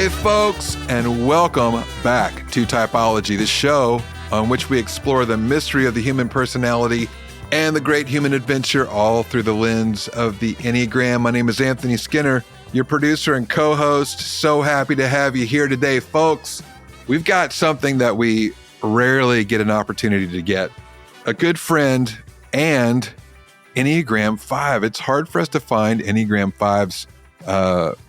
day, folks, and welcome back to Typology, the show on which we explore the mystery of the human personality and the great human adventure, all through the lens of the Enneagram. My name is Anthony Skinner, your producer and co-host. So happy to have you here today, folks. We've got something that we rarely get an opportunity to get. A good friend and Enneagram 5. It's hard for us to find Enneagram 5s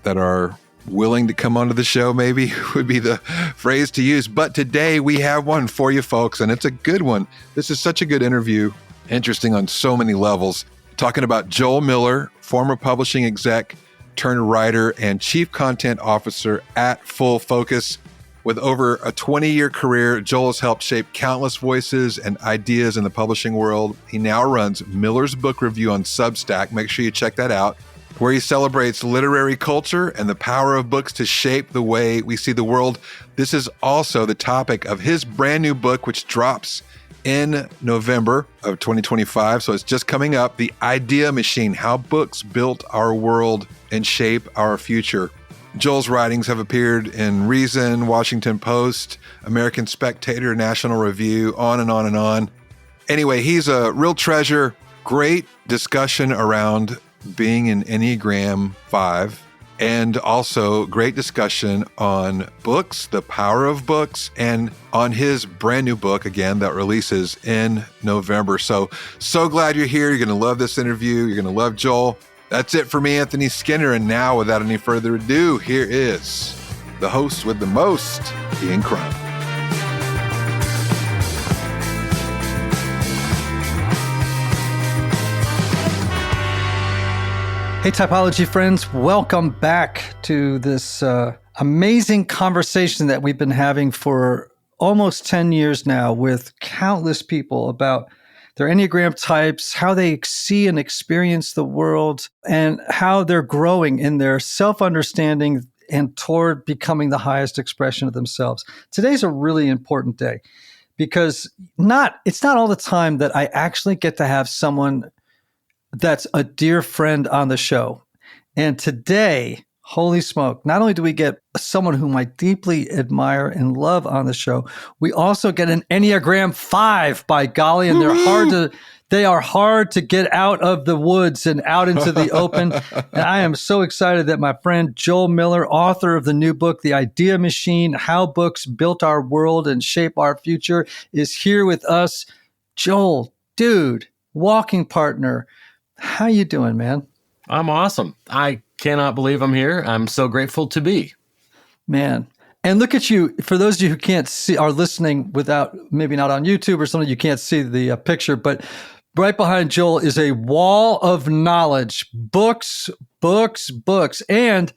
that are willing to come onto the show, maybe would be the phrase to use. But today we have one for you, folks, and it's a good one. This is such a good interview, interesting on so many levels. Talking about Joel Miller, former publishing exec turned writer and chief content officer at Full Focus. With over a 20-year career, Joel has helped shape countless voices and ideas in the publishing world. He now runs Miller's Book Review on Substack. Make sure you check that out, where he celebrates literary culture and the power of books to shape the way we see the world. This is also the topic of his brand new book, which drops in November of 2025. So it's just coming up, The Idea Machine: How Books Built Our World and Shape Our Future. Joel's writings have appeared in Reason, Washington Post, American Spectator, National Review, on and on and on. Anyway, he's a real treasure. Great discussion around being an Enneagram 5, and also great discussion on books, the power of books, and on his brand new book, again, that releases in November. So glad you're here. You're going to love this interview. You're going to love Joel. That's it for me, Anthony Skinner. And now, without any further ado, here is the host with the most, Ian Crum. Hey, Typology friends, welcome back to this amazing conversation that we've been having for almost 10 years now with countless people about their Enneagram types, how they see and experience the world, and how they're growing in their self-understanding and toward becoming the highest expression of themselves. Today's a really important day because it's not all the time that I actually get to have someone that's a dear friend on the show. And today, holy smoke, not only do we get someone whom I deeply admire and love on the show, we also get an Enneagram 5, by golly, and they are hard to get out of the woods and out into the open. And I am so excited that my friend Joel Miller, author of the new book, The Idea Machine: How Books Built Our World and Shape Our Future, is here with us. Joel, dude, walking partner, how you doing, man? I'm awesome. I cannot believe I'm here. I'm so grateful to be. Man. And look at you. For those of you who can't see, are listening without, maybe not on YouTube or something, you can't see the picture, but right behind Joel is a wall of knowledge, books. And,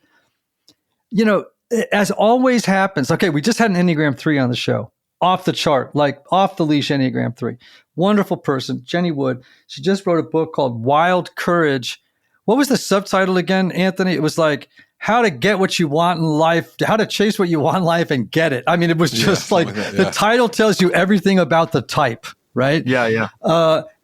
you know, as always happens, okay, we just had an Enneagram 3 on the show. Off the chart, like off the leash Enneagram 3. Wonderful person, Jenny Wood. She just wrote a book called Wild Courage. What was the subtitle again, Anthony? It was like how to get what you want in life, how to chase what you want in life and get it. I mean, it was just like that, the title tells you everything about the type, right? Yeah.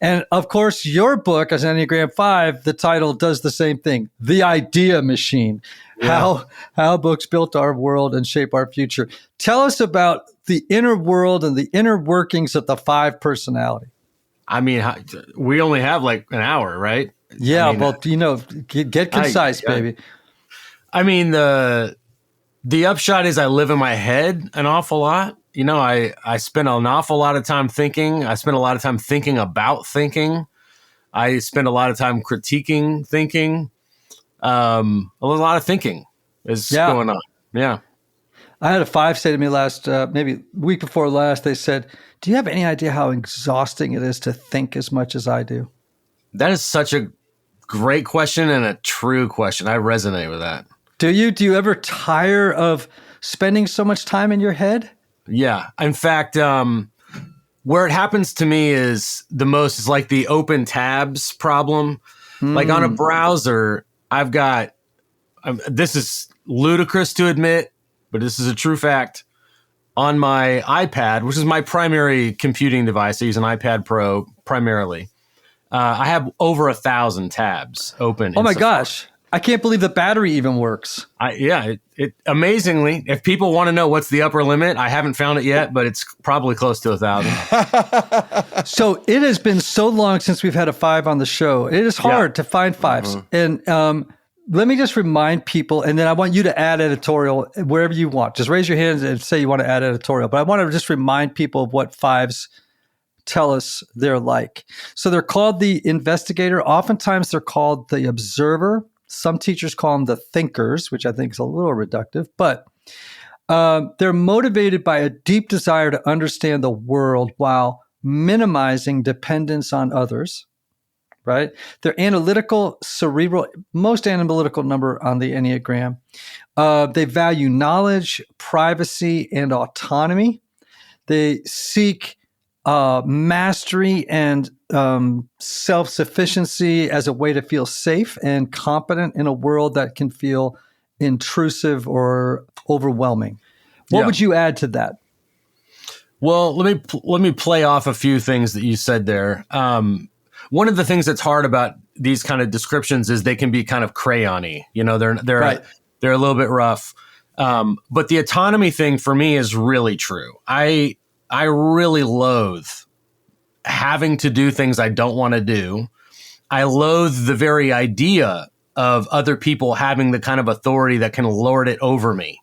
And of course, your book as Enneagram 5, the title does the same thing. The Idea Machine: How Books Built Our World and Shape Our Future. Tell us about the inner world and the inner workings of the 5 personality. I mean, we only have like an hour, right? Yeah, get concise, baby. I mean, the upshot is I live in my head an awful lot. You know, I spend an awful lot of time thinking. I spend a lot of time thinking about thinking. I spend a lot of time critiquing thinking. A lot of thinking is going on. Yeah. I had a 5 say to me last, maybe week before last, they said, do you have any idea how exhausting it is to think as much as I do? That is such a great question and a true question. I resonate with that. Do you? Do you ever tire of spending so much time in your head? Yeah. In fact, where it happens to me is the most is like the open tabs problem. Like on a browser, I've got, this is ludicrous to admit, but this is a true fact. On my iPad, which is my primary computing device, I use an iPad Pro primarily. I have over 1,000 tabs open. Oh my gosh. I can't believe the battery even works. It amazingly, if people want to know what's the upper limit, I haven't found it yet, but it's probably close to 1,000. So it has been so long since we've had a 5 on the show. It is hard to find 5s. And let me just remind people, and then I want you to add editorial wherever you want. Just raise your hands and say you want to add editorial. But I want to just remind people of what 5s tell us they're like. So they're called the investigator. Oftentimes they're called the observer. Some teachers call them the thinkers, which I think is a little reductive, but they're motivated by a deep desire to understand the world while minimizing dependence on others, right? They're analytical, cerebral, most analytical number on the Enneagram. They value knowledge, privacy, and autonomy. They seek mastery and self-sufficiency as a way to feel safe and competent in a world that can feel intrusive or overwhelming. What would you add to that? Well, let me play off a few things that you said there. One of the things that's hard about these kind of descriptions is they can be kind of crayon-y. You know, they're Right. they're a little bit rough. But the autonomy thing for me is really true. I really loathe having to do things I don't want to do. I loathe the very idea of other people having the kind of authority that can lord it over me.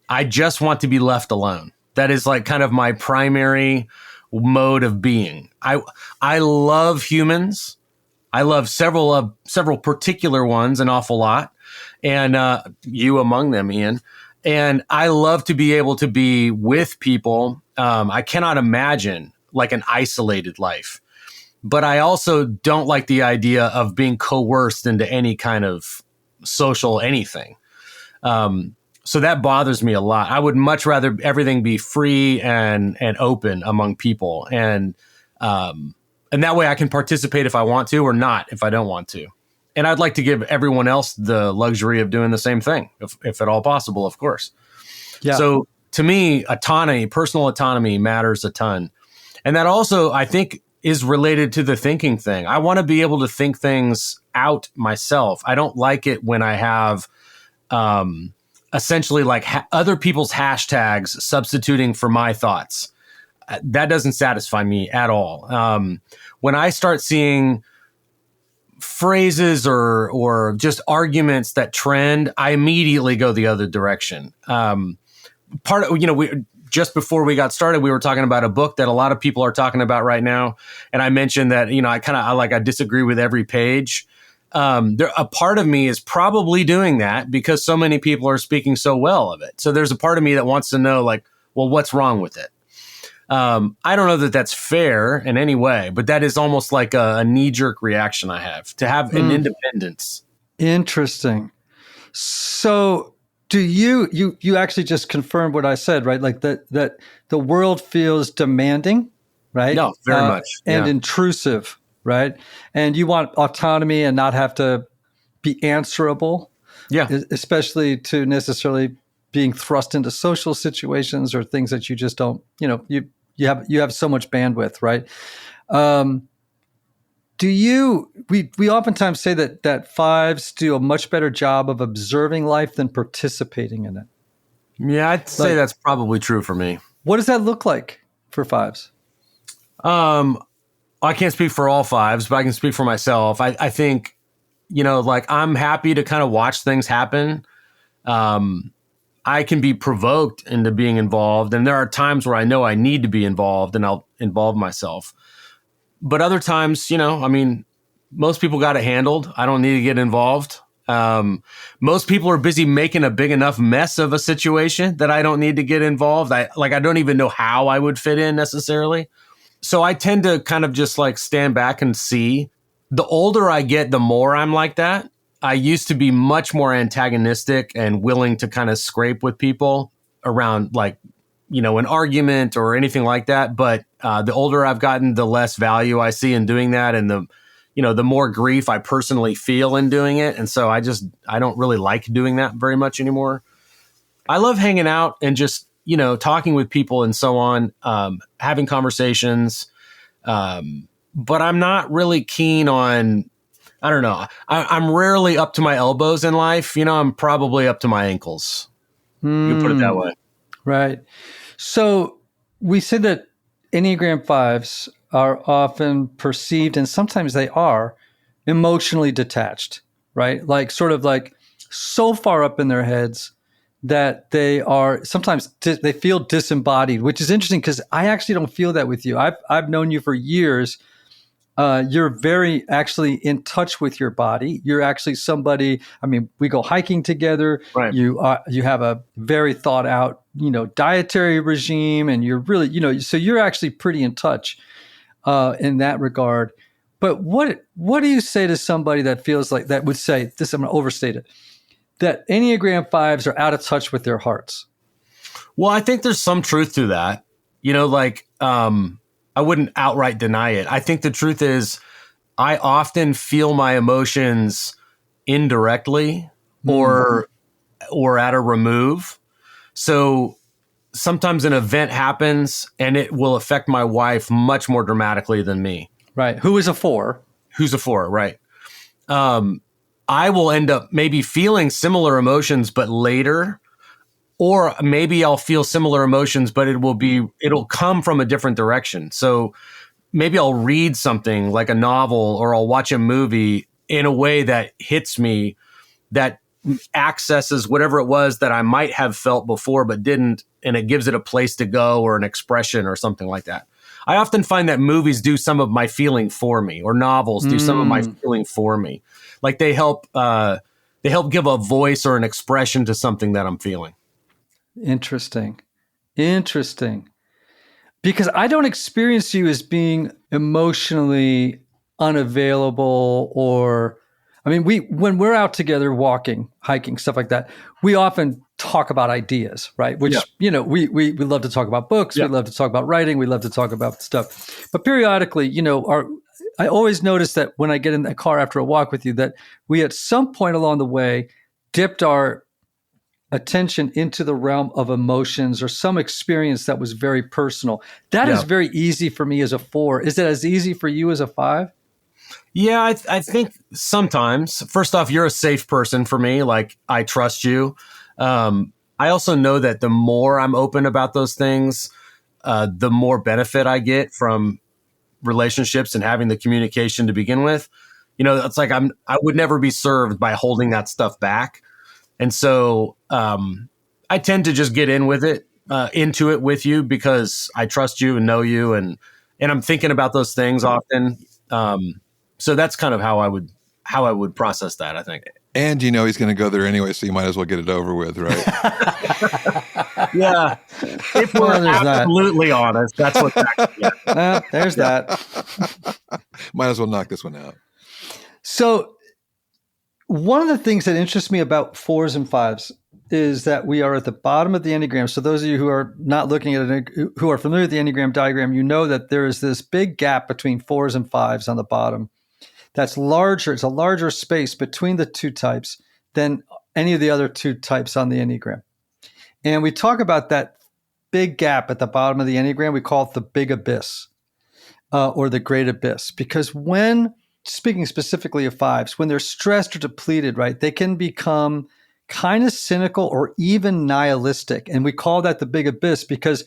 I just want to be left alone. That is like kind of my primary mode of being. I love humans. I love several particular ones, an awful lot, and you among them, Ian. And I love to be able to be with people. I cannot imagine like an isolated life, but I also don't like the idea of being coerced into any kind of social anything. So that bothers me a lot. I would much rather everything be free and open among people. And that way I can participate if I want to or not if I don't want to. And I'd like to give everyone else the luxury of doing the same thing, if at all possible, of course. Yeah. So to me, personal autonomy matters a ton. And that also, I think, is related to the thinking thing. I want to be able to think things out myself. I don't like it when I have essentially like other people's hashtags substituting for my thoughts. That doesn't satisfy me at all. When I start seeing phrases or just arguments that trend, I immediately go the other direction. Just before we got started, we were talking about a book that a lot of people are talking about right now. And I mentioned that, I disagree with every page. A part of me is probably doing that because so many people are speaking so well of it. So there's a part of me that wants to know, like, well, what's wrong with it? I don't know that that's fair in any way, but that is almost like a knee-jerk reaction I have to have an independence. Interesting. So do you actually just confirmed what I said, right? Like that the world feels demanding, right? No, very much. And intrusive, right? And you want autonomy and not have to be answerable. Yeah. Especially to necessarily being thrust into social situations or things that you just don't, you have so much bandwidth, right? We oftentimes say that fives do a much better job of observing life than participating in it. Yeah, I'd say that's probably true for me. What does that look like for fives? I can't speak for all fives, but I can speak for myself. I think, I'm happy to kind of watch things happen. I can be provoked into being involved. And there are times where I know I need to be involved and I'll involve myself. But other times, most people got it handled. I don't need to get involved. Most people are busy making a big enough mess of a situation that I don't need to get involved. I don't even know how I would fit in necessarily. So I tend to kind of just like stand back and see. The older I get, the more I'm like that. I used to be much more antagonistic and willing to kind of scrape with people around an argument or anything like that. But the older I've gotten, the less value I see in doing that. And the more grief I personally feel in doing it. And so I don't really like doing that very much anymore. I love hanging out and just, talking with people and so on, having conversations. But I'm not really keen on, I don't know. I'm rarely up to my elbows in life. I'm probably up to my ankles. You can put it that way. Right. So we said that Enneagram Fives are often perceived, and sometimes they are, emotionally detached, right? Like sort of like so far up in their heads that they are sometimes they feel disembodied, which is interesting because I actually don't feel that with you. I've known you for years. You're very actually in touch with your body. You're actually somebody. I mean, we go hiking together. Right. You have a very thought out, dietary regime, and you're really, so you're actually pretty in touch in that regard. But what do you say to somebody that feels like that would say this? I'm going to overstate it. That Enneagram Fives are out of touch with their hearts. Well, I think there's some truth to that. I wouldn't outright deny it. I think the truth is I often feel my emotions indirectly or at a remove. So sometimes an event happens and it will affect my wife much more dramatically than me. Right. Who is a 4? Who's a 4, right. I will end up maybe feeling similar emotions, but later, or maybe I'll feel similar emotions, but it'll come from a different direction. So maybe I'll read something like a novel or I'll watch a movie in a way that hits me, that accesses whatever it was that I might have felt before, but didn't. And it gives it a place to go or an expression or something like that. I often find that movies do some of my feeling for me, or novels do some of my feeling for me. Like they help give a voice or an expression to something that I'm feeling. Interesting. Because I don't experience you as being emotionally unavailable, or, I mean, when we're out together walking, hiking, stuff like that, we often talk about ideas, right? Which, we love to talk about books. We love to talk about writing. We love to talk about stuff. But periodically, I always notice that when I get in the car after a walk with you, that we at some point along the way dipped our attention into the realm of emotions or some experience that was very personal. That is very easy for me as a 4. Is it as easy for you as a 5? Yeah, I think sometimes. First off, you're a safe person for me. Like, I trust you. I also know that the more I'm open about those things, the more benefit I get from relationships and having the communication to begin with. It's like I would never be served by holding that stuff back. And so I tend to just get into it with you because I trust you and know you, and I'm thinking about those things often. So that's kind of how I would process that, I think. And he's going to go there anyway, so you might as well get it over with, right? Yeah. If we're absolutely honest, that's what there's that. Might as well knock this one out. So one of the things that interests me about 4s and 5s is that we are at the bottom of the Enneagram. So those of you who are not looking at it, who are familiar with the Enneagram diagram, you know that there is this big gap between 4s and 5s on the bottom. That's larger. It's a larger space between the two types than any of the other two types on the Enneagram. And we talk about that big gap at the bottom of the Enneagram. We call it the big abyss or the great abyss. Because when, speaking specifically of 5s, when they're stressed or depleted, right, they can become kind of cynical or even nihilistic. And we call that the big abyss because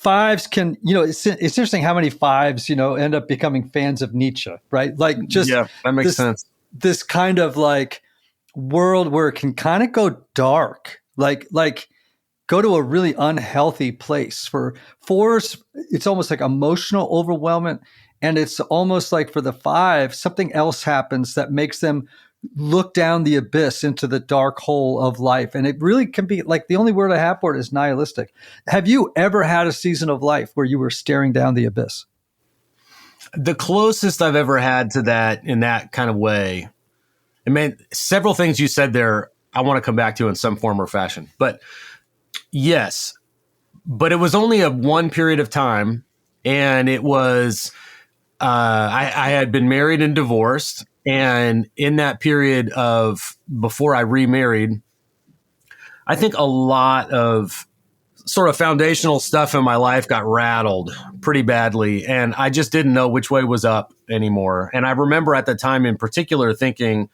5s can, it's interesting how many 5s, end up becoming fans of Nietzsche, right? Like that makes sense. This kind of like world where it can kind of go dark, like go to a really unhealthy place. For 4s, it's almost like emotional overwhelmment. And it's almost like for the 5, something else happens that makes them look down the abyss into the dark hole of life. And it really can be like, the only word I have for it is nihilistic. Have you ever had a season of life where you were staring down the abyss? The closest I've ever had to that in that kind of way, I mean, several things you said there, I want to come back to in some form or fashion. But yes, but it was only a one period of time. And it was, I had been married and divorced. And in that period of before I remarried, I think a lot of sort of foundational stuff in my life got rattled pretty badly, and I just didn't know which way was up anymore. And I remember at the time in particular thinking,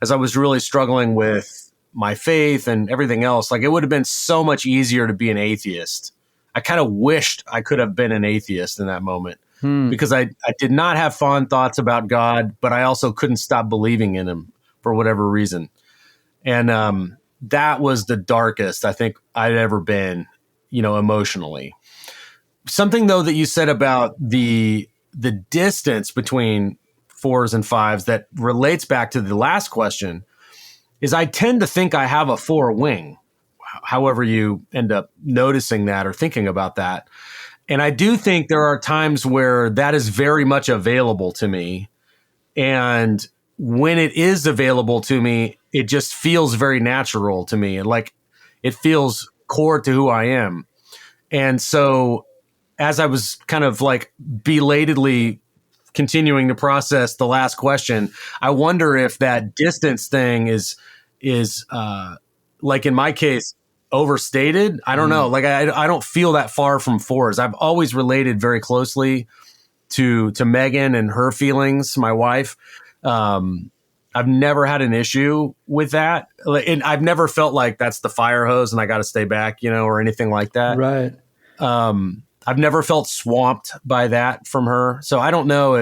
as I was really struggling with my faith and everything else, like it would have been so much easier to be an atheist. I kind of wished I could have been an atheist in that moment because I did not have fond thoughts about God, but I also couldn't stop believing in him for whatever reason. And that was the darkest I think I'd ever been, emotionally. Something though that you said about the distance between 4s and 5s that relates back to the last question is I tend to think I have a 4 wing, however you end up noticing that or thinking about that. And I do think there are times where that is very much available to me. And when it is available to me, it just feels very natural to me. And like it feels core to who I am. And so as I was kind of like belatedly continuing to process the last question, I wonder if that distance thing is like in my case, overstated. I don't know. Like I don't feel that far from 4s. I've always related very closely to Megan and her feelings, my wife. I've never had an issue with that. And I've never felt like that's the fire hose and I got to stay back, or anything like that. Right. I've never felt swamped by that from her. So I don't know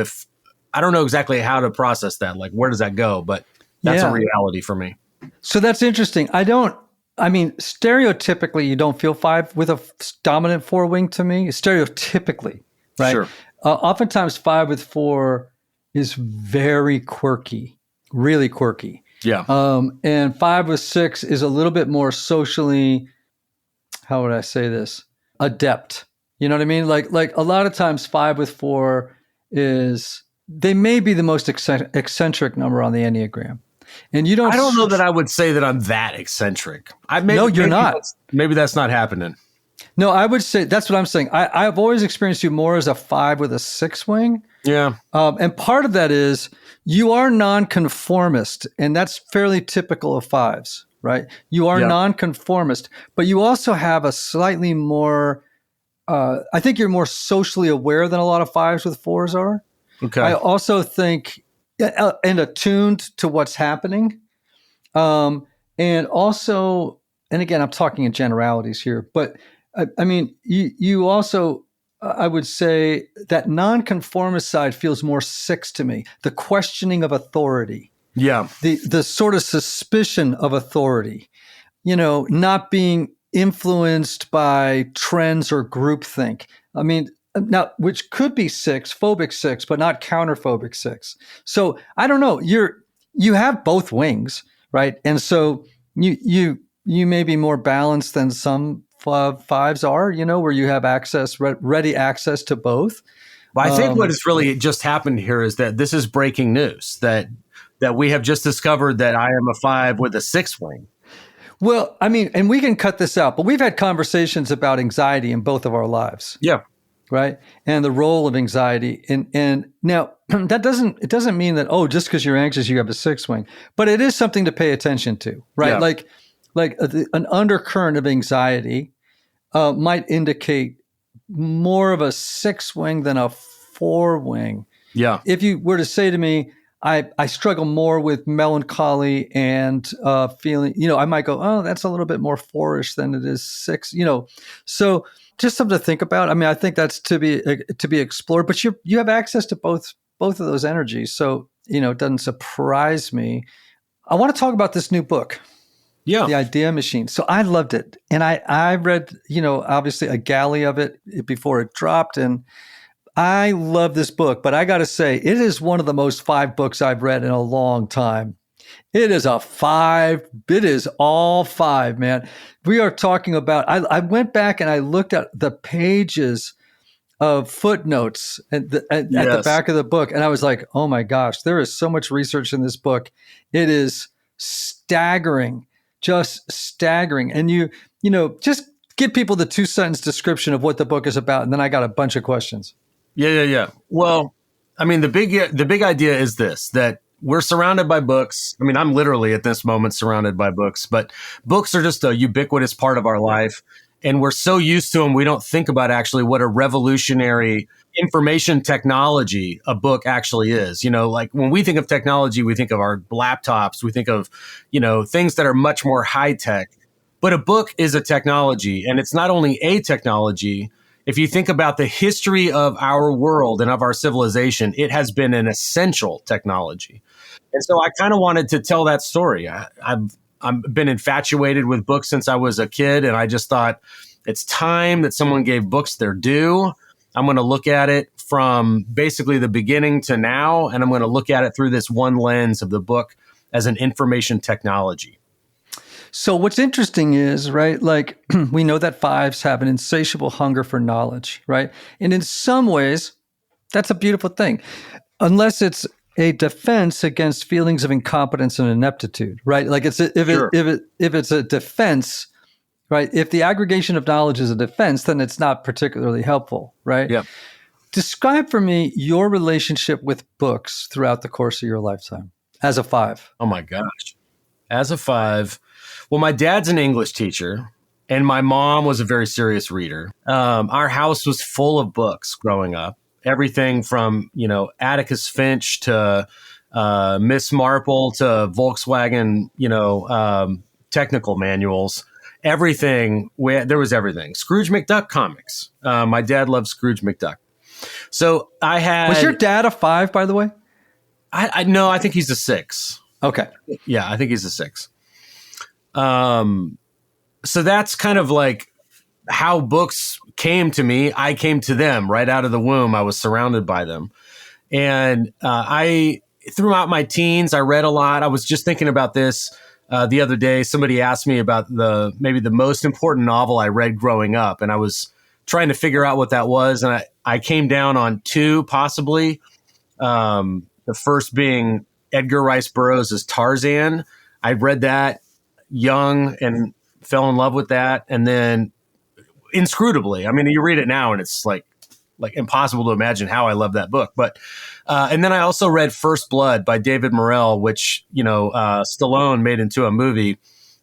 exactly how to process that. Like, where does that go? But that's a reality for me. So that's interesting. Stereotypically, you don't feel 5 with a dominant 4 wing to me. Stereotypically, right? Sure. Oftentimes 5 with 4 is very quirky, really quirky. Yeah. And 5 with 6 is a little bit more socially, how would I say this? Adept. You know what I mean? Like a lot of times 5 with 4 they may be the most eccentric number on the Enneagram. And I don't know that I would say that I'm that eccentric. No, you're not. Maybe that's not happening. No, I would say that's what I'm saying. I've always experienced you more as a 5 with a 6 wing. Yeah. And part of that is you are nonconformist, and that's fairly typical of 5s, right? You are nonconformist, but you also have a slightly more, I think you're more socially aware than a lot of 5s with 4s are. Okay. I also think, and attuned to what's happening. And also, and again, I'm talking in generalities here, but you also, I would say that nonconformist side feels more 6 to me. The questioning of authority. Yeah. The sort of suspicion of authority, not being influenced by trends or groupthink. Now, which could be 6, phobic 6, but not counterphobic 6. So I don't know. You have both wings, right? And so you may be more balanced than some 5s are, where you have ready access to both. Well, I think what has really just happened here is that this is breaking news that we have just discovered that I am a 5 with a 6 wing. Well, and we can cut this out, but we've had conversations about anxiety in both of our lives. Yeah. Right. And the role of anxiety. And now it doesn't mean that, just because you're anxious, you have a 6 wing, but it is something to pay attention to, right? Yeah. Like an undercurrent of anxiety might indicate more of a 6 wing than a 4 wing. Yeah. If you were to say to me, I struggle more with melancholy and feeling, I might go, oh, that's a little bit more 4-ish than it is 6, so just something to think about. I think that's to be explored, but you have access to both of those energies. So, it doesn't surprise me. I want to talk about this new book. Yeah. The Idea Machine. So I loved it. And I read, obviously a galley of it before it dropped. And I love this book, but I got to say, it is one of the most 5 books I've read in a long time. It is a 5. It is all 5, man. We are talking about, I went back and I looked at the pages of footnotes at the back of the book. And I was like, oh my gosh, there is so much research in this book. It is staggering, just staggering. And just give people the 2-sentence description of what the book is about. And then I got a bunch of questions. Yeah. Well, the big idea is this, that we're surrounded by books. I'm literally at this moment surrounded by books, but books are just a ubiquitous part of our life. And we're so used to them, we don't think about actually what a revolutionary information technology a book actually is. Like when we think of technology, we think of our laptops, we think of, things that are much more high tech. But a book is a technology, and it's not only a technology. If you think about the history of our world and of our civilization, it has been an essential technology. And so I kind of wanted to tell that story. I've been infatuated with books since I was a kid, and I just thought it's time that someone gave books their due. I'm going to look at it from basically the beginning to now, and I'm going to look at it through this one lens of the book as an information technology. So what's interesting is, right, like we know that fives have an insatiable hunger for knowledge, right? And in some ways, that's a beautiful thing, unless it's a defense against feelings of incompetence and ineptitude, right? Like if it's a defense, right? If the aggregation of knowledge is a defense, then it's not particularly helpful, right? Yeah. Describe for me your relationship with books throughout the course of your lifetime as a five. Oh my gosh. As a five, well, my dad's an English teacher and my mom was a very serious reader. Our house was full of books growing up. Everything from, Atticus Finch to Miss Marple to Volkswagen, technical manuals. Everything. There was everything. Scrooge McDuck comics. My dad loved Scrooge McDuck. So I had. Was your dad a five, by the way? No, I think he's a six. Okay. Yeah, I think he's a six. So that's kind of like how books came to me. I came to them right out of the womb. I was surrounded by them. And throughout my teens, I read a lot. I was just thinking about this the other day. Somebody asked me about maybe the most important novel I read growing up. And I was trying to figure out what that was. And I came down on two, possibly. The first being Edgar Rice Burroughs' Tarzan. I read that young and fell in love with that. And then inscrutably, I mean, you read it now and it's like impossible to imagine how I love that book. But, and then I also read First Blood by David Morrell, which, Stallone made into a movie.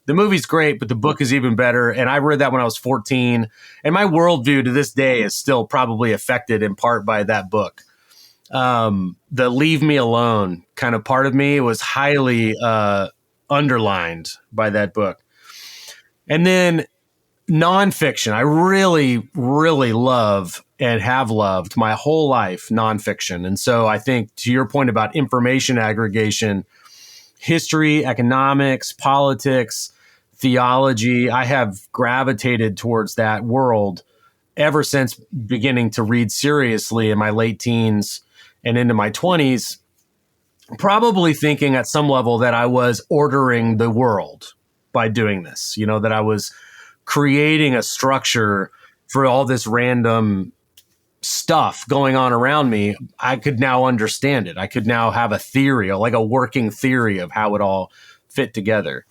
The movie's great, but the book is even better. And I read that when I was 14. And my worldview to this day is still probably affected in part by that book. The leave me alone kind of part of me was highly underlined by that book. And then nonfiction. I really, really love and have loved my whole life nonfiction. And so I think to your point about information aggregation, history, economics, politics, theology, I have gravitated towards that world ever since beginning to read seriously in my late teens and into my 20s, probably thinking at some level that I was ordering the world by doing this, that I was creating a structure for all this random stuff going on around me. I could now understand it. I could now have a theory, like a working theory of how it all fit together.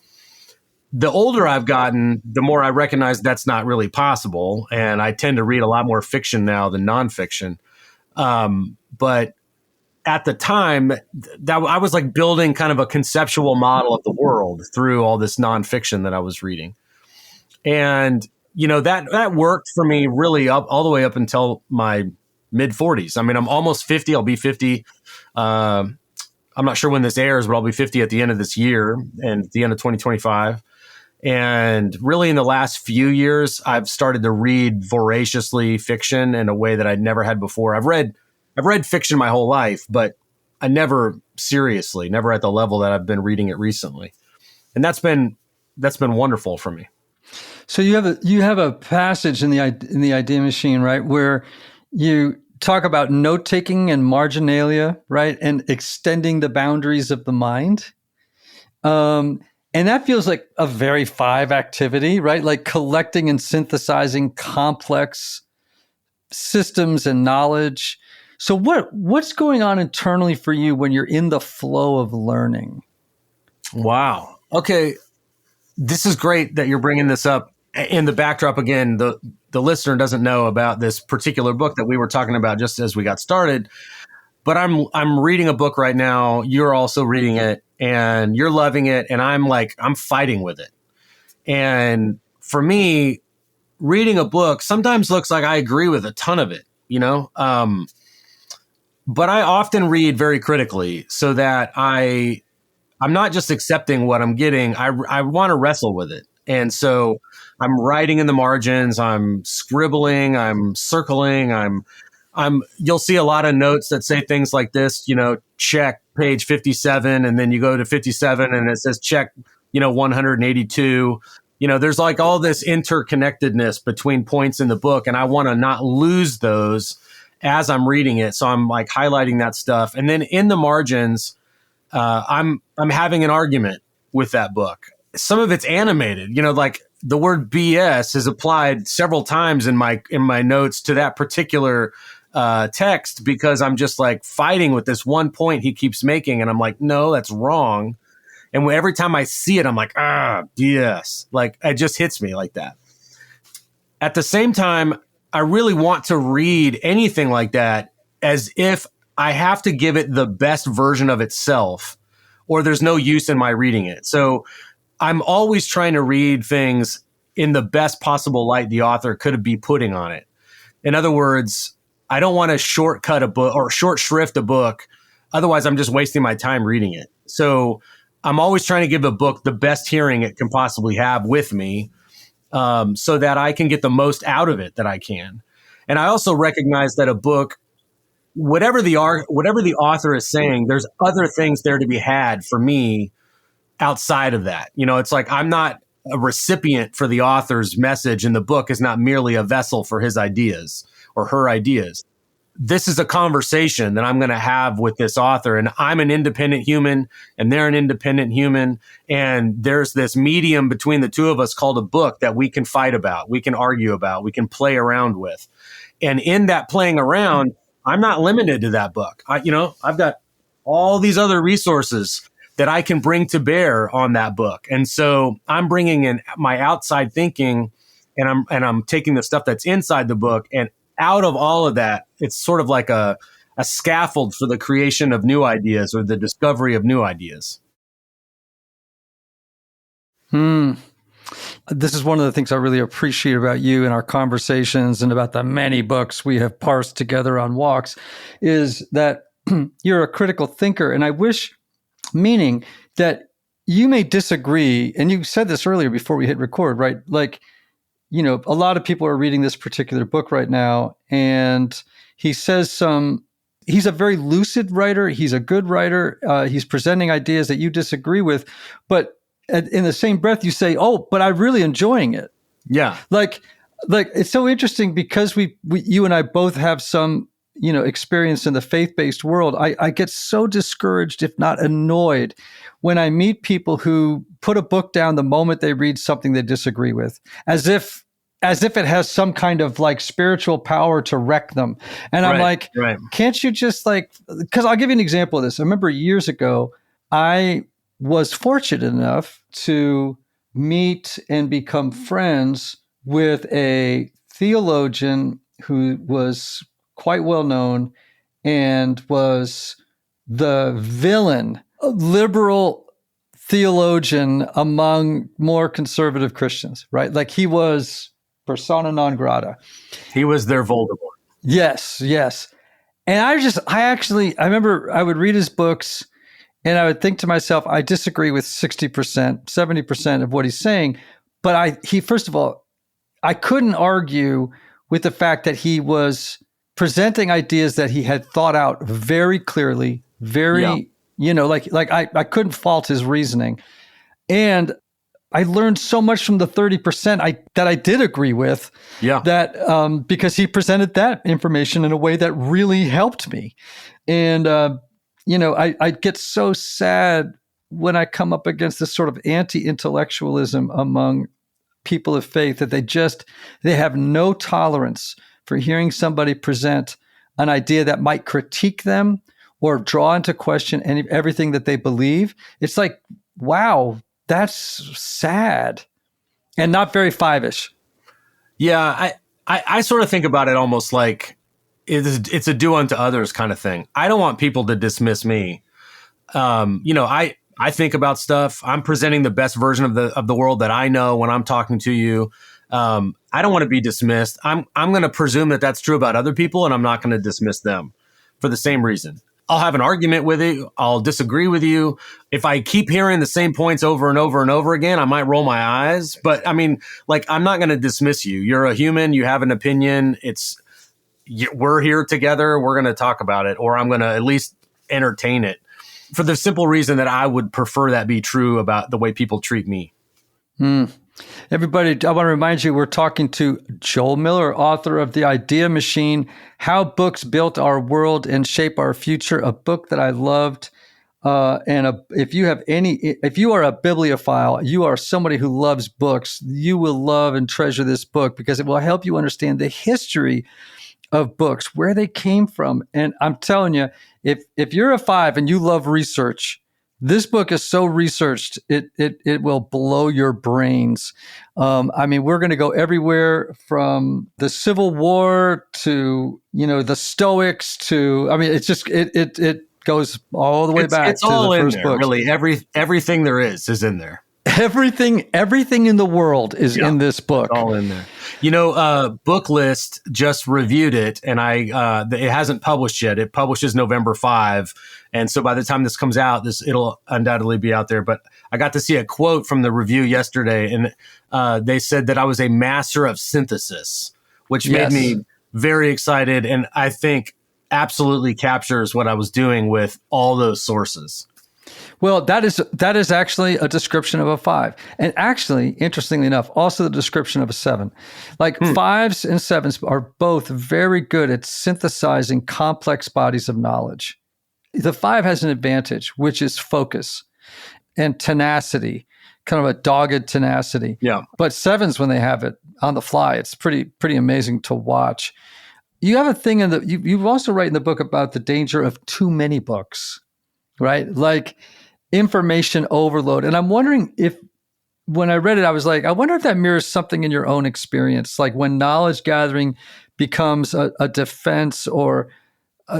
The older I've gotten, the more I recognize that's not really possible. And I tend to read a lot more fiction now than nonfiction. But at the time, that I was like building kind of a conceptual model of the world through all this nonfiction that I was reading. And, that worked for me really all the way up until my mid 40s. I mean, I'm almost 50. I'll be 50. I'm not sure when this airs, but I'll be 50 at the end of this year and at the end of 2025. And really in the last few years, I've started to read voraciously fiction in a way that I'd never had before. I've read fiction my whole life, but I never at the level that I've been reading it recently. And that's been wonderful for me. So you have a passage in the Idea Machine, right, where you talk about note-taking and marginalia, right, and extending the boundaries of the mind. And that feels like a very five activity, right? Like collecting and synthesizing complex systems and knowledge. So what's going on internally for you when you're in the flow of learning? Wow. Okay. This is great that you're bringing this up. In the backdrop, again, the listener doesn't know about this particular book that we were talking about just as we got started. But I'm reading a book right now. You're also reading it and you're loving it. And I'm fighting with it. And for me, reading a book sometimes looks like I agree with a ton of it, but I often read very critically so that I'm not just accepting what I'm getting. I want to wrestle with it. And so I'm writing in the margins, I'm scribbling, I'm circling, you'll see a lot of notes that say things like this, check page 57, and then you go to 57 and it says check, 182. There's like all this interconnectedness between points in the book, and I want to not lose those as I'm reading it. So I'm like highlighting that stuff. And then in the margins, I'm having an argument with that book. Some of it's animated, like the word BS is applied several times in my notes to that particular text, because I'm just like fighting with this one point he keeps making. And I'm like, no, that's wrong. And every time I see it, I'm like, yes, like it just hits me like that. At the same time, I really want to read anything like that as if I have to give it the best version of itself, or there's no use in my reading it. So I'm always trying to read things in the best possible light the author could be putting on it. In other words, I don't want to shortcut a book or short shrift a book. Otherwise, I'm just wasting my time reading it. So I'm always trying to give a book the best hearing it can possibly have with me, so that I can get the most out of it that I can. And I also recognize that a book, whatever the author is saying, there's other things there to be had for me outside of that. It's like I'm not a recipient for the author's message, and the book is not merely a vessel for his ideas or her ideas. This is a conversation that I'm going to have with this author, and I'm an independent human and they're an independent human. And there's this medium between the two of us called a book that we can fight about, we can argue about, we can play around with. And in that playing around, I'm not limited to that book. I've got all these other resources that I can bring to bear on that book. And so I'm bringing in my outside thinking, and I'm taking the stuff that's inside the book, and out of all of that, it's sort of like a scaffold for the creation of new ideas or the discovery of new ideas. This is one of the things I really appreciate about you and our conversations, and about the many books we have parsed together on walks, is that you're a critical thinker. And I wish, meaning that you may disagree, and you said this earlier before we hit record, right? Like, a lot of people are reading this particular book right now, and he says he's a very lucid writer. He's a good writer. He's presenting ideas that you disagree with, but in the same breath, you say, "Oh, but I'm really enjoying it." Yeah. Like it's so interesting because you and I both have some, experience in the faith-based world. I get so discouraged, if not annoyed, when I meet people who put a book down the moment they read something they disagree with, as if it has some kind of like spiritual power to wreck them. And I'm like, can't you just because I'll give you an example of this. I remember years ago, I was fortunate enough to meet and become friends with a theologian who was quite well known and was the villain, a liberal theologian among more conservative Christians, right? Like he was persona non grata. He was their Voldemort. Yes. And I remember I would read his books and I would think to myself, I disagree with 60%, 70% of what he's saying. But first of all, I couldn't argue with the fact that he was presenting ideas that he had thought out very clearly, I couldn't fault his reasoning. And I learned so much from the 30% that I did agree with. Yeah. That because he presented that information in a way that really helped me. And I get so sad when I come up against this sort of anti-intellectualism among people of faith, that they have no tolerance for hearing somebody present an idea that might critique them or draw into question everything that they believe. It's like, wow, that's sad and not very five-ish. Yeah, I sort of think about it almost like it's a do unto others kind of thing. I don't want people to dismiss me. I think about stuff. I'm presenting the best version of the world that I know when I'm talking to you. I don't want to be dismissed. I'm going to presume that that's true about other people, and I'm not going to dismiss them for the same reason. I'll have an argument with you. I'll disagree with you. If I keep hearing the same points over and over and over again, I might roll my eyes. But I mean, like, I'm not going to dismiss you. You're a human. You have an opinion. We're here together. We're going to talk about it, or I'm going to at least entertain it for the simple reason that I would prefer that be true about the way people treat me. Everybody, I want to remind you, we're talking to Joel Miller, author of The Idea Machine, How Books Built Our World and Shape Our Future, a book that I loved. If you are a bibliophile, you are somebody who loves books, you will love and treasure this book because it will help you understand the history of books, where they came from. And I'm telling you, if you're a 5 and you love research, this book is so researched, it will blow your brains. I mean, we're going to go everywhere from the Civil War to, the Stoics to, I mean, it's just, it goes all the way back it's to all the in first there, books. really. Everything there is in there. Everything in the world is in this book. It's all in there. Book List just reviewed it, and it hasn't published yet. It publishes November 5. And so by the time this comes out, it'll undoubtedly be out there. But I got to see a quote from the review yesterday, and they said that I was a master of synthesis, which made me very excited, and I think absolutely captures what I was doing with all those sources. Well, that is actually a description of a 5. And actually, interestingly enough, also the description of a 7. Like 5s and 7s are both very good at synthesizing complex bodies of knowledge. The 5 has an advantage, which is focus and tenacity, kind of a dogged tenacity. Yeah. But 7s, when they have it on the fly, it's pretty amazing to watch. You have a thing you've also written in the book about the danger of too many books, right? Like information overload. And I'm wondering if, when I read it, I was like, I wonder if that mirrors something in your own experience, like when knowledge gathering becomes a defense or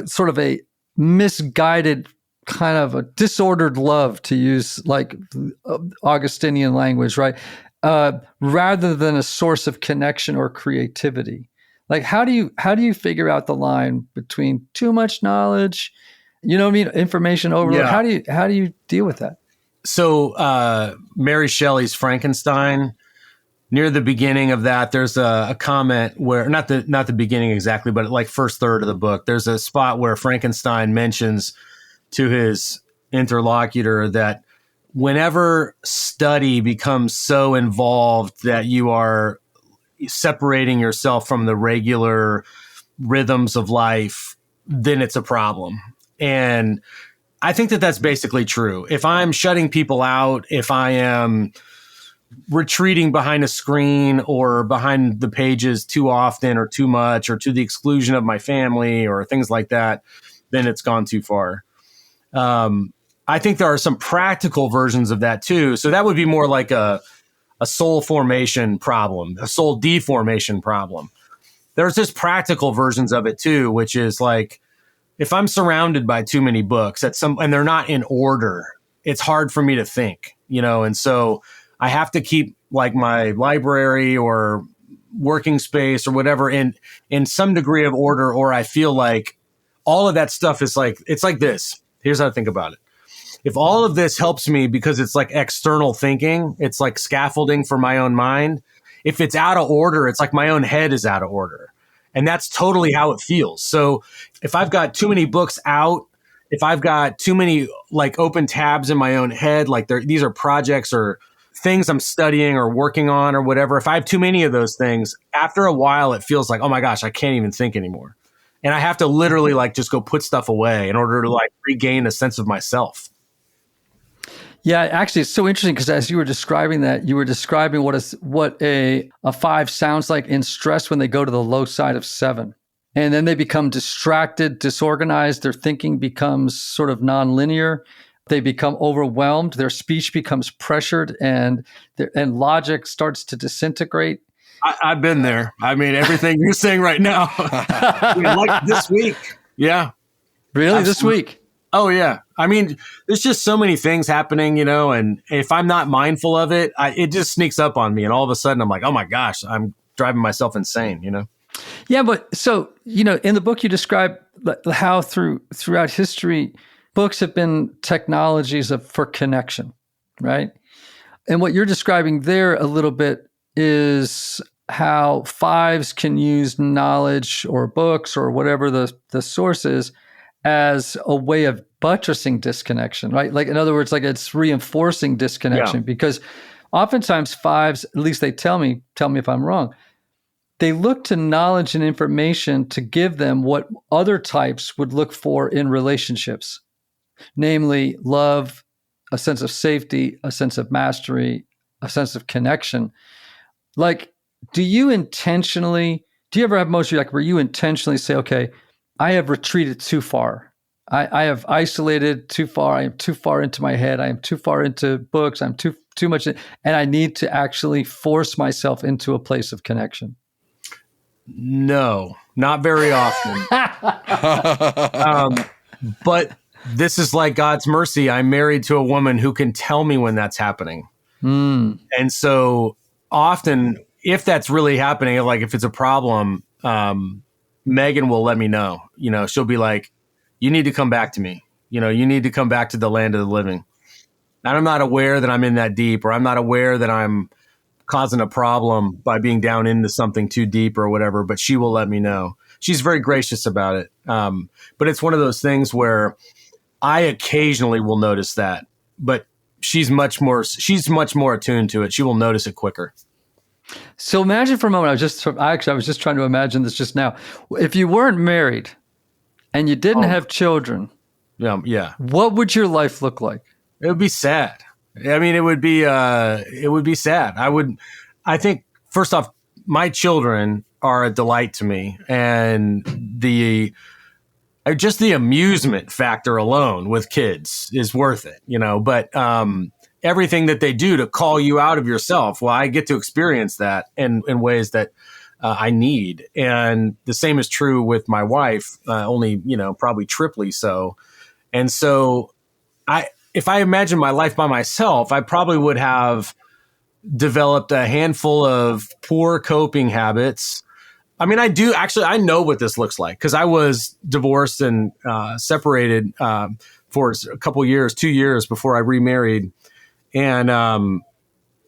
sort of a misguided kind of a disordered love, to use like Augustinian language, right? Rather than a source of connection or creativity. Like, how do you figure out the line between too much knowledge, information overload? Yeah. How do you deal with that? So Mary Shelley's Frankenstein, near the beginning of that, there's a comment where, not the beginning exactly, but like first third of the book, there's a spot where Frankenstein mentions to his interlocutor that whenever study becomes so involved that you are separating yourself from the regular rhythms of life, then it's a problem. And I think that that's basically true. If I'm shutting people out, if I am retreating behind a screen or behind the pages too often or too much or to the exclusion of my family or things like that, then it's gone too far. I think there are some practical versions of that too. So that would be more like a soul formation problem, a soul deformation problem. There's just practical versions of it too, which is like, if I'm surrounded by too many books and they're not in order, it's hard for me to think, and so I have to keep like my library or working space or whatever in some degree of order, or I feel like all of that stuff is like, it's like this. Here's how I think about it. If all of this helps me because it's like external thinking, it's like scaffolding for my own mind. If it's out of order, it's like my own head is out of order. And that's totally how it feels. So if I've got too many books out, if I've got too many like open tabs in my own head, like these are projects or things I'm studying or working on or whatever, if I have too many of those things, after a while, it feels like, oh my gosh, I can't even think anymore. And I have to literally like just go put stuff away in order to like regain a sense of myself. Yeah, actually, it's so interesting because as you were describing that, you were describing what a 5 sounds like in stress when they go to the low side of 7. And then they become distracted, disorganized. Their thinking becomes sort of nonlinear. They become overwhelmed. Their speech becomes pressured and logic starts to disintegrate. I've been there. I mean, everything you're saying right now, like this week. Yeah. Really? Absolutely. This week? Oh yeah. I mean, there's just so many things happening, and if I'm not mindful of it, it just sneaks up on me. And all of a sudden I'm like, oh my gosh, I'm driving myself insane. Yeah, but so, in the book you describe how throughout history, books have been technologies for connection, right? And what you're describing there a little bit is how fives can use knowledge or books or whatever the source is as a way of buttressing disconnection, right? Like, in other words, like it's reinforcing disconnection because oftentimes fives, at least they tell me if I'm wrong, they look to knowledge and information to give them what other types would look for in relationships, namely love, a sense of safety, a sense of mastery, a sense of connection. Like, do you ever have emotions like where you intentionally say, okay, I have retreated too far. I have isolated too far. I am too far into my head. I am too far into books. I'm too much, and I need to actually force myself into a place of connection. No, not very often. But this is like God's mercy. I'm married to a woman who can tell me when that's happening. And so often, if that's really happening, like if it's a problem, Megan will let me know. She'll be like, you need to come back to me. You need to come back to the land of the living. And I'm not aware that I'm in that deep, or I'm not aware that I'm causing a problem by being down into something too deep or whatever, but she will let me know. She's very gracious about it. But it's one of those things where I occasionally will notice that, but she's much more attuned to it. She will notice it quicker. So imagine for a moment, I was just trying to imagine this just now. If you weren't married and you didn't have children, what would your life look like? It would be sad. I mean, it would be sad. I think first off, my children are a delight to me, and just the amusement factor alone with kids is worth it, but, everything that they do to call you out of yourself. Well, I get to experience that in ways that I need. And the same is true with my wife, only, probably triply so. And so if I imagine my life by myself, I probably would have developed a handful of poor coping habits. I mean, I know what this looks like because I was divorced and separated for a couple years, 2 years before I remarried. And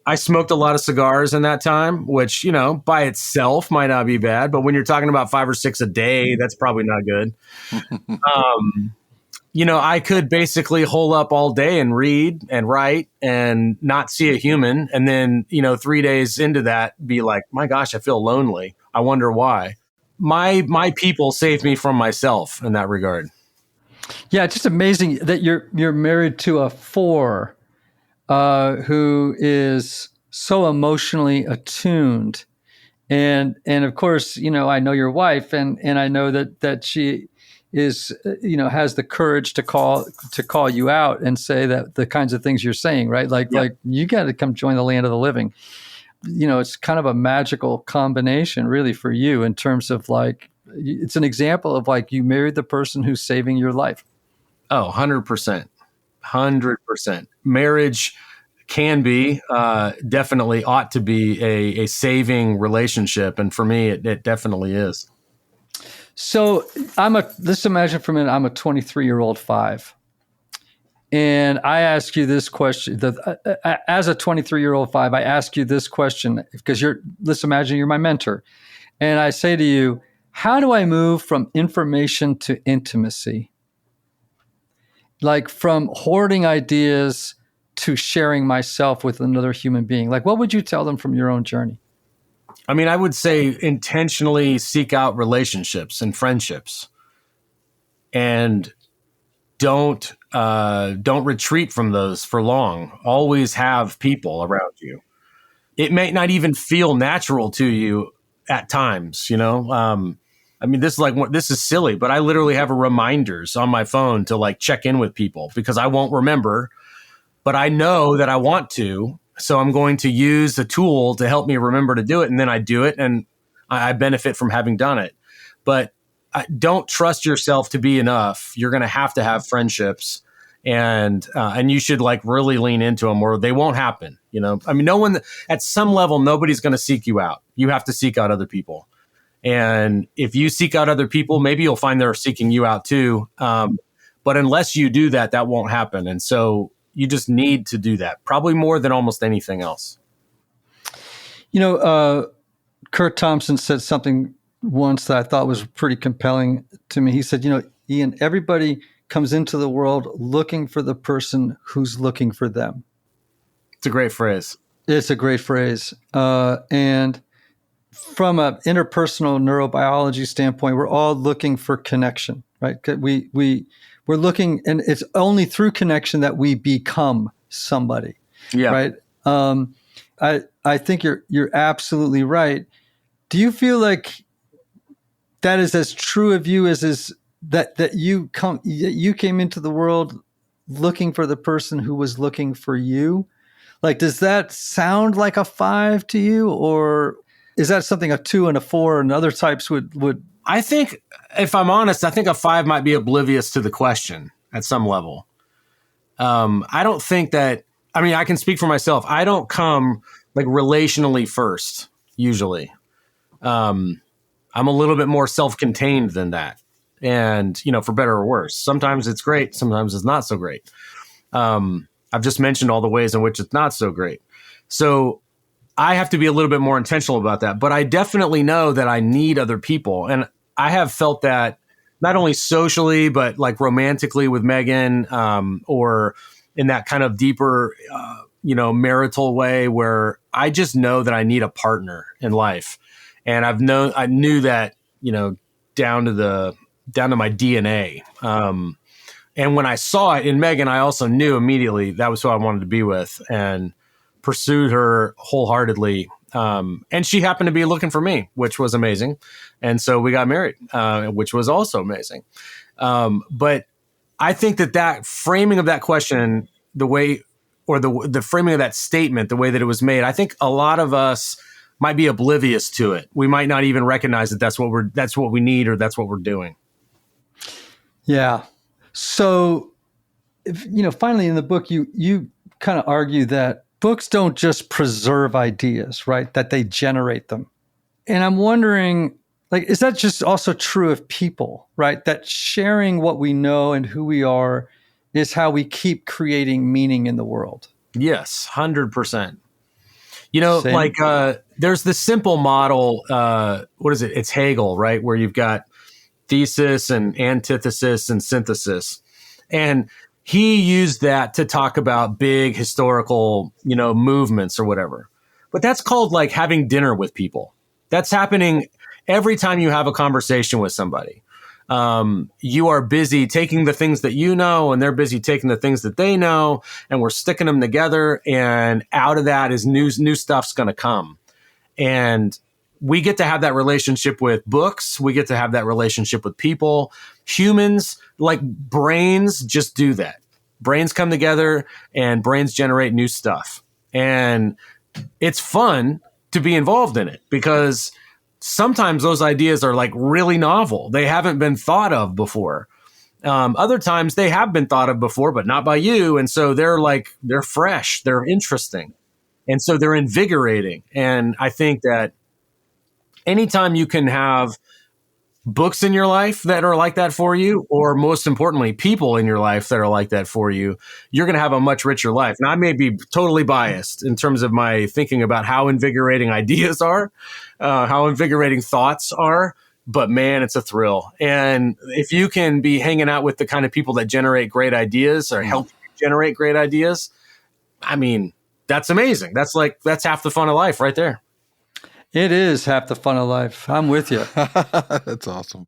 I smoked a lot of cigars in that time, which, by itself might not be bad. But when you're talking about 5 or 6 a day, that's probably not good. I could basically hole up all day and read and write and not see a human. And then, 3 days into that, be like, my gosh, I feel lonely. I wonder why. My people saved me from myself in that regard. Yeah, it's just amazing that you're married to a 4 who is so emotionally attuned. And of course, I know your wife and I know that she is, has the courage to call you out and say that the kinds of things you're saying, right? Like you got to come join the land of the living. It's kind of a magical combination really for you in terms of like, it's an example of like you married the person who's saving your life. Oh, 100%. 100%. Marriage can be, definitely ought to be a saving relationship. And for me, it definitely is. So let's imagine for a minute, I'm a 23-year-old 5. And I ask you this question, as a 23-year-old 5, I ask you this question because let's imagine you're my mentor. And I say to you, how do I move from information to intimacy? Like from hoarding ideas to sharing myself with another human being? Like, what would you tell them from your own journey? I mean, I would say intentionally seek out relationships and friendships, and don't retreat from those for long. Always have people around you. It may not even feel natural to you at times, I mean, this is silly, but I literally have reminders on my phone to like check in with people because I won't remember, but I know that I want to. So I'm going to use the tool to help me remember to do it. And then I do it and I benefit from having done it. But don't trust yourself to be enough. You're going to have friendships, and you should like really lean into them, or they won't happen. I mean, no one at some level, nobody's going to seek you out. You have to seek out other people. And if you seek out other people, maybe you'll find they're seeking you out too. But unless you do that, that won't happen. And so you just need to do that, probably more than almost anything else. Kurt Thompson said something once that I thought was pretty compelling to me. He said, Ian, everybody comes into the world looking for the person who's looking for them. It's a great phrase. It's a great phrase. And from an interpersonal neurobiology standpoint, we're all looking for connection, right? We're looking, and it's only through connection that we become somebody, right? I think you're absolutely right. Do you feel like that is as true of you as that you came into the world looking for the person who was looking for you? Like, does that sound like a 5 to you, or is that something a 2 and a 4 and other types would? I think, if I'm honest, I think a 5 might be oblivious to the question at some level. I don't think that. I mean, I can speak for myself. I don't come like relationally first usually. I'm a little bit more self-contained than that. And, for better or worse, sometimes it's great. Sometimes it's not so great. I've just mentioned all the ways in which it's not so great. So I have to be a little bit more intentional about that, but I definitely know that I need other people. And I have felt that not only socially, but like romantically with Megan, or in that kind of deeper, marital way where I just know that I need a partner in life. And I knew that, down to my DNA. And when I saw it in Megan, I also knew immediately that was who I wanted to be with, and pursued her wholeheartedly. And she happened to be looking for me, which was amazing. And so we got married, which was also amazing. But I think that framing of that question, the way, or the framing of that statement, the way that it was made, I think a lot of us might be oblivious to it. We might not even recognize that that's what we need, or that's what we're doing. Yeah. So, finally in the book, you kind of argue that books don't just preserve ideas, right? That they generate them. And I'm wondering, like, is that just also true of people, right? That sharing what we know and who we are is how we keep creating meaning in the world. Yes, 100%. Same. There's this simple model, what is it? It's Hegel, right? Where you've got thesis and antithesis and synthesis. And he used that to talk about big historical, movements or whatever. But that's called like having dinner with people. That's happening every time you have a conversation with somebody. You are busy taking the things that you know, and they're busy taking the things that they know, and we're sticking them together. And out of that is new stuff's going to come. And we get to have that relationship with books. We get to have that relationship with people. Humans, like brains, just do that. Brains come together and brains generate new stuff. And it's fun to be involved in it because sometimes those ideas are like really novel. They haven't been thought of before. Other times they have been thought of before, but not by you. And so they're fresh, they're interesting. And so they're invigorating. And I think that anytime you can have books in your life that are like that for you, or most importantly, people in your life that are like that for you, you're going to have a much richer life. Now, I may be totally biased in terms of my thinking about how invigorating ideas are, how invigorating thoughts are, but man, it's a thrill. And if you can be hanging out with the kind of people that generate great ideas or help generate great ideas, I mean, that's amazing. That's half the fun of life right there. It is half the fun of life. I'm with you. That's awesome.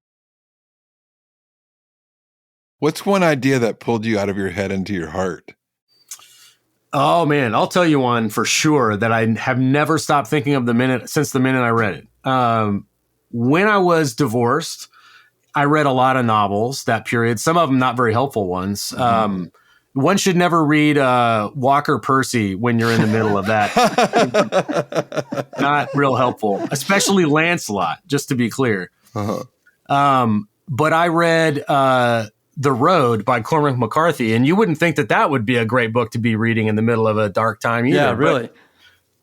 What's one idea that pulled you out of your head into your heart? Oh man, I'll tell you one for sure that I have never stopped thinking of since the minute I read it. When I was divorced, I read a lot of novels that period, some of them not very helpful ones. One should never read Walker Percy when you're in the middle of that. Not real helpful, especially Lancelot, just to be clear. But I read The Road by Cormac McCarthy, and you wouldn't think that would be a great book to be reading in the middle of a dark time either. Yeah, really.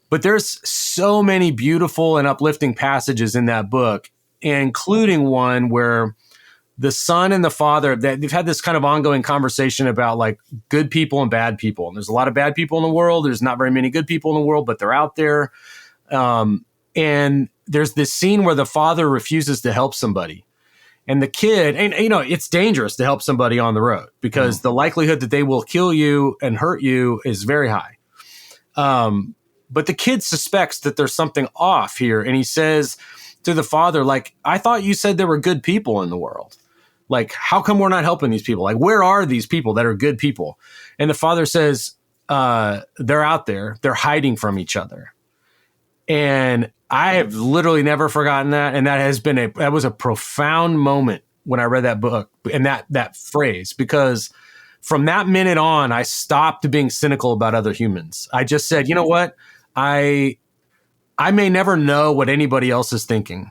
But there's so many beautiful and uplifting passages in that book, including one where the son and the father, they've had this kind of ongoing conversation about like good people and bad people. And there's a lot of bad people in the world. There's not very many good people in the world, but they're out there. And there's this scene where the father refuses to help somebody. And the kid, and it's dangerous to help somebody on the road because the likelihood that they will kill you and hurt you is very high. But the kid suspects that there's something off here. And he says to the father, like, I thought you said there were good people in the world. Like, how come we're not helping these people? Like, where are these people that are good people? And the father says, they're out there. They're hiding from each other. And I have literally never forgotten that. And that was a profound moment when I read that book and that phrase, because from that minute on, I stopped being cynical about other humans. I just said, you know what? I may never know what anybody else is thinking,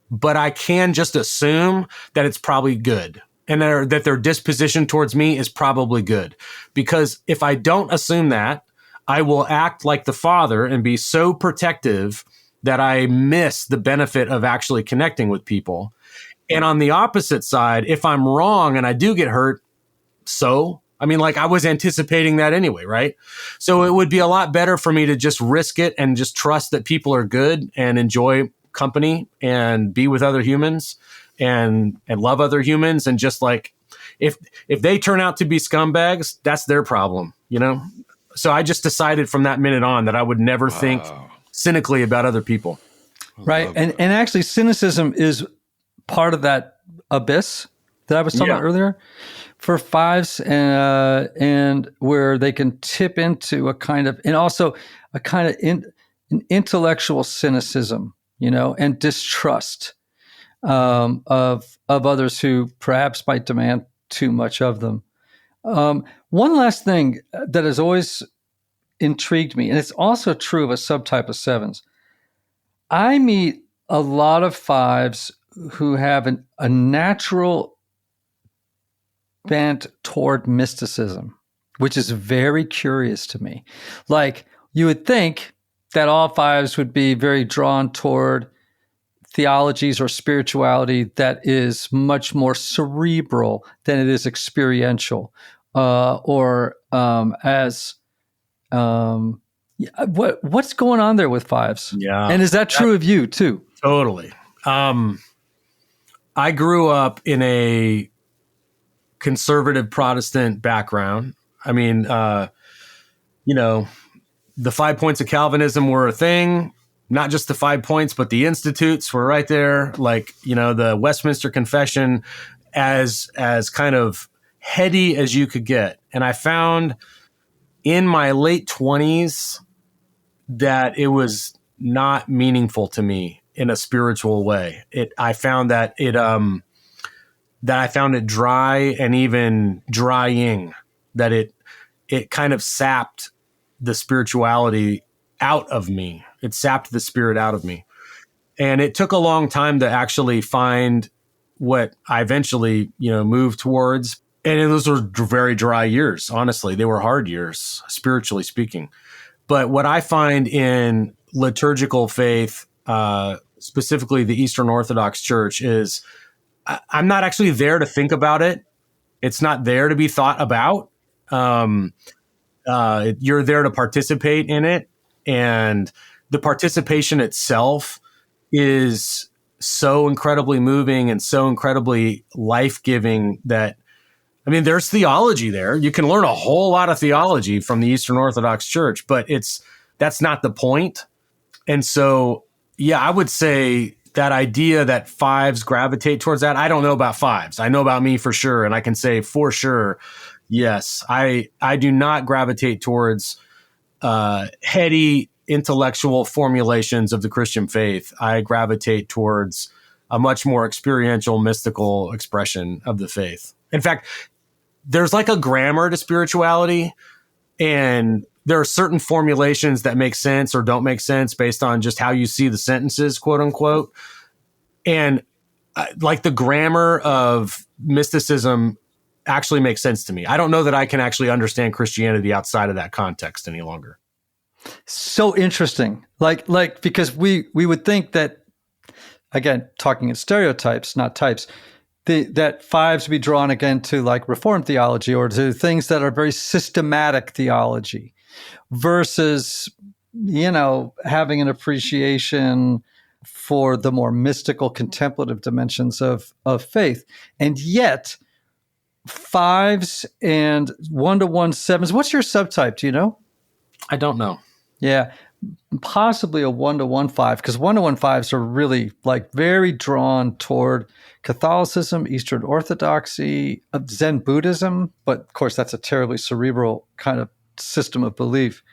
but I can just assume that it's probably good and that their disposition towards me is probably good. Because if I don't assume that, I will act like the father and be so protective that I miss the benefit of actually connecting with people. And on the opposite side, if I'm wrong and I do get hurt, I was anticipating that anyway, right? So it would be a lot better for me to just risk it and just trust that people are good and enjoy company and be with other humans and love other humans. And just like, if they turn out to be scumbags, that's their problem, So I just decided from that minute on that I would never think cynically about other people. Right. And actually cynicism is part of that abyss that I was talking about earlier for fives, and where they can tip into an intellectual cynicism, and distrust of others who perhaps might demand too much of them. One last thing that has always intrigued me, and it's also true of a subtype of sevens. I meet a lot of fives who have a natural bent toward mysticism, which is very curious to me. Like, you would think that all fives would be very drawn toward theologies or spirituality that is much more cerebral than it is experiential, what's going on there with fives? Yeah. And is that true of you too? Totally. I grew up in a conservative Protestant background. I mean, the 5 points of Calvinism were a thing, not just the 5 points, but the institutes were right there. Like, the Westminster Confession as kind of heady as you could get. And I found in my late 20s that it was not meaningful to me in a spiritual way. I found that I found it dry and even drying, that it kind of sapped the spirituality out of me. It sapped the spirit out of me. And it took a long time to actually find what I eventually, moved towards. And those were very dry years. Honestly, they were hard years, spiritually speaking. But what I find in liturgical faith, specifically the Eastern Orthodox Church, is I'm not actually there to think about it. It's not there to be thought about. You're there to participate in it. And the participation itself is so incredibly moving and so incredibly life-giving that, there's theology there. You can learn a whole lot of theology from the Eastern Orthodox Church, but that's not the point. And so, I would say that idea that fives gravitate towards that, I don't know about fives. I know about me for sure. And I can say for sure, yes, I do not gravitate towards heady intellectual formulations of the Christian faith. I gravitate towards a much more experiential, mystical expression of the faith. In fact, there's like a grammar to spirituality, and there are certain formulations that make sense or don't make sense based on just how you see the sentences, quote unquote. And like the grammar of mysticism actually makes sense to me. I don't know that I can actually understand Christianity outside of that context any longer. So interesting. Like because we would think that, again, talking in stereotypes, not types, that fives be drawn again to like Reformed theology or to things that are very systematic theology versus, having an appreciation for the more mystical, contemplative dimensions of faith. And yet, fives and 1-to-1 sevens, what's your subtype? Do you know? I don't know. Yeah, possibly a 1-to-1 five, because 1-to-1 fives are really like very drawn toward Catholicism, Eastern Orthodoxy, Zen Buddhism. But of course, that's a terribly cerebral kind of system of belief.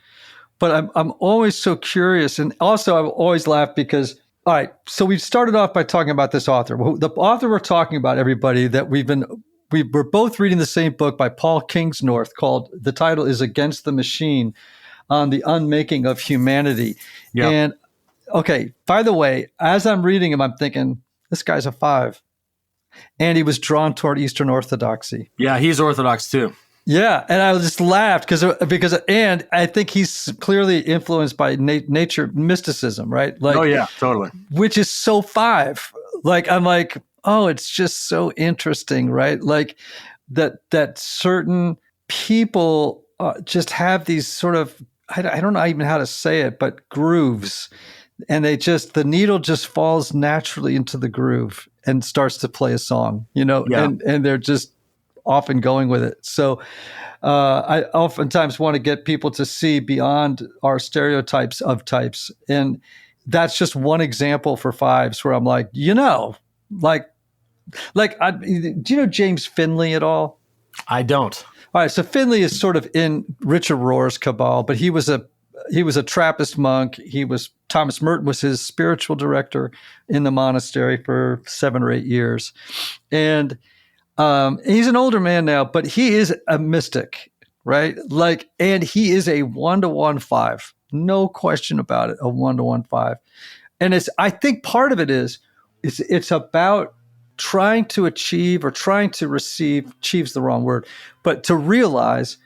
But I'm always so curious. And also, I've always laughed because, all right, so we started off by talking about this author. The author we're talking about, everybody, that we're both reading the same book by Paul Kingsnorth called, the title is Against the Machine, on the unmaking of humanity. Yep. And okay, by the way, as I'm reading him, I'm thinking, this guy's a 5. And he was drawn toward Eastern Orthodoxy. Yeah, he's Orthodox too. Yeah, and I just laughed because and I think he's clearly influenced by nature mysticism, right? Like, oh yeah, totally. Which is so 5. Like, I'm like, oh, it's just so interesting, right? Like that certain people just have these sort of, I don't know even how to say it, but grooves. And the needle just falls naturally into the groove and starts to play a song, yeah. and they're just often going with it. So I oftentimes want to get people to see beyond our stereotypes of types. And that's just one example for fives where I'm like, do you know James Finley at all? I don't. All right, so Finley is sort of in Richard Rohr's cabal, but he was a Trappist monk. Thomas Merton was his spiritual director in the monastery for 7 or 8 years, and he's an older man now, but he is a mystic, right? Like, and he is a 1-to-1 5, no question about it, a 1-to-1 5, and I think part of it is it's about trying to achieve or trying to receive, achieve's the wrong word, but to realize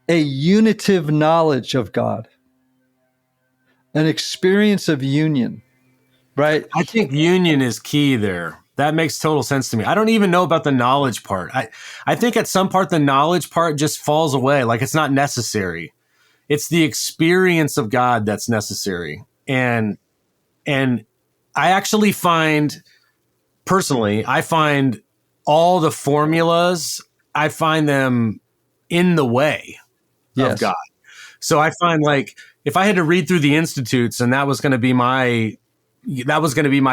a unitive knowledge of God, an experience of union, right? I think union is key there. That makes total sense to me. I don't even know about the knowledge part. I think at some part, the knowledge part just falls away. Like, it's not necessary. It's the experience of God that's necessary. And I actually Personally, I find all the formulas, I find them in the way of God. So I find, like, if I had to read through the Institutes and that was going to be my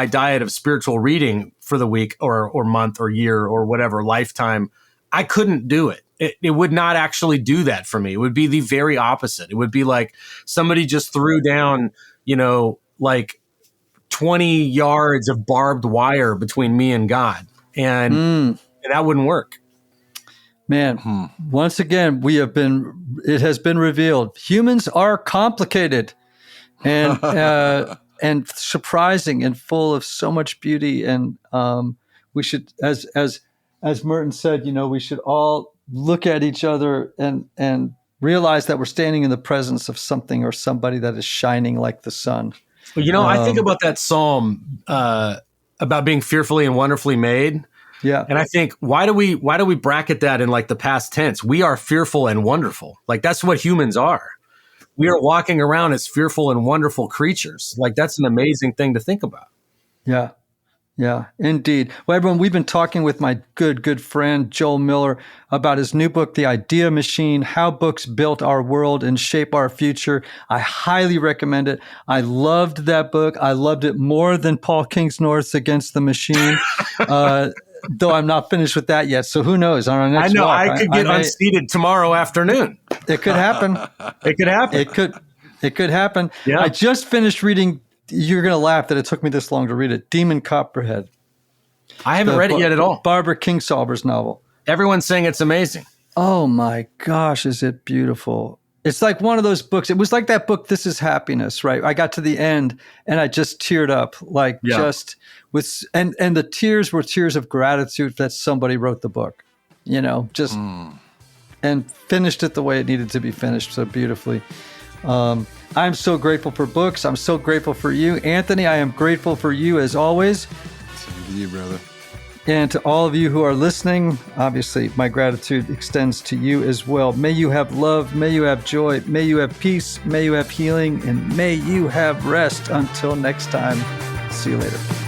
diet of spiritual reading for the week or month or year or whatever, lifetime, I couldn't do it. It would not actually do that for me. It would be the very opposite. It would be like somebody just threw down, like 20 yards of barbed wire between me and God. And that wouldn't work. Man, once again, it has been revealed. Humans are complicated and and surprising and full of so much beauty. And we should, as Merton said, we should all look at each other and realize that we're standing in the presence of something or somebody that is shining like the sun. Well, I think about that psalm about being fearfully and wonderfully made. Yeah. And I think, why do we bracket that in like the past tense? We are fearful and wonderful. Like, that's what humans are. We are walking around as fearful and wonderful creatures. Like, that's an amazing thing to think about. Yeah. Yeah, indeed. Well, everyone, we've been talking with my good friend, Joel Miller, about his new book, The Idea Machine, How Books Built Our World and Shape Our Future. I highly recommend it. I loved that book. I loved it more than Paul Kingsnorth's Against the Machine, though I'm not finished with that yet. So who knows? On our next walk, I could get unseated tomorrow afternoon. It could happen. It could happen. It could happen. Yeah. I just finished reading. You're going to laugh that it took me this long to read it. Demon Copperhead. I haven't read it yet at all. Barbara Kingsolver's novel. Everyone's saying it's amazing. Oh my gosh, is it beautiful. It's like one of those books. It was like that book, This Is Happiness, right? I got to the end and I just teared up, like just with, and the tears were tears of gratitude that somebody wrote the book, just, and finished it the way it needed to be finished so beautifully. I'm so grateful for books. I'm so grateful for you. Anthony, I am grateful for you as always. Same to you, brother. And to all of you who are listening, obviously, my gratitude extends to you as well. May you have love. May you have joy. May you have peace. May you have healing. And may you have rest. Until next time, see you later.